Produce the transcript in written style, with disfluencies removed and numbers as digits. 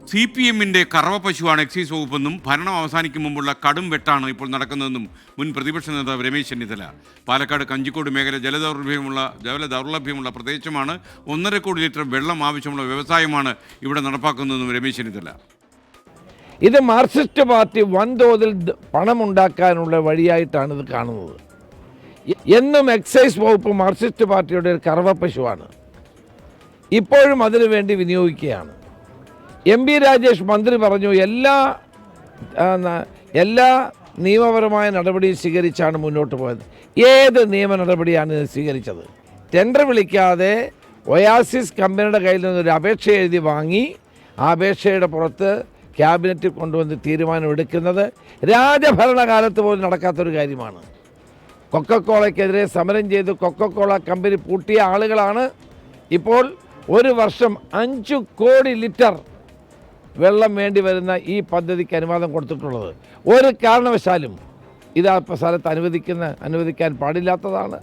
CPM-ന്റെ കറവ പശുവാണ് എക്സൈസ് വകുപ്പെന്നും ഭരണം അവസാനിക്കും മുമ്പുള്ള കടും വെട്ടാണ് ഇപ്പോൾ നടക്കുന്നതെന്നും മുൻ പ്രതിപക്ഷ നേതാവ് രമേശ് ചെന്നിത്തല. പാലക്കാട് കഞ്ചിക്കോട് മേഖല ജലദൗർലഭ്യമുള്ള പ്രദേശമാണ്. 1.5 കോടി ലിറ്റർ വെള്ളം ആവശ്യമുള്ള വ്യവസായമാണ് ഇവിടെ നടപ്പാക്കുന്നതെന്നും രമേശ് ചെന്നിത്തല. ഇത് മാർക്സിസ്റ്റ് പാർട്ടി വൻതോതിൽ പണമുണ്ടാക്കാനുള്ള വഴിയായിട്ടാണ് ഇത് കാണുന്നത്. എന്നും എക്സൈസ് വകുപ്പ് മാർക്സിസ്റ്റ് പാർട്ടിയുടെ ഒരു കറവ പശുവാണ്. ഇപ്പോഴും അതിനു വേണ്ടി വിനിയോഗിക്കുകയാണ്. MP രാജേഷ് മന്ത്രി പറഞ്ഞു എല്ലാ നിയമപരമായ നടപടിയും സ്വീകരിച്ചാണ് മുന്നോട്ട് പോയത്. ഏത് നിയമ നടപടിയാണ് സ്വീകരിച്ചത്? ടെൻഡർ വിളിക്കാതെ ഒയാസിസ് കമ്പനിയുടെ കയ്യിൽ നിന്നൊരു അപേക്ഷ എഴുതി വാങ്ങി ആ അപേക്ഷയുടെ പുറത്ത് ക്യാബിനറ്റിൽ കൊണ്ടുവന്ന് തീരുമാനമെടുക്കുന്നത് രാജഭരണകാലത്ത് പോലും നടക്കാത്തൊരു കാര്യമാണ്. കൊക്കക്കോളയ്ക്കെതിരെ സമരം ചെയ്ത് കൊക്കക്കോള കമ്പനി പൂട്ടിയ ആളുകളാണ് ഇപ്പോൾ ഒരു വർഷം 5 കോടി ലിറ്റർ വെള്ളം വേണ്ടി വരുന്ന ഈ പദ്ധതിക്ക് അനുവാദം കൊടുത്തിട്ടുള്ളത്. ഒരു കാരണവശാലും ഇത് ആ സ്ഥലത്ത് അനുവദിക്കാൻ പാടില്ലാത്തതാണ്.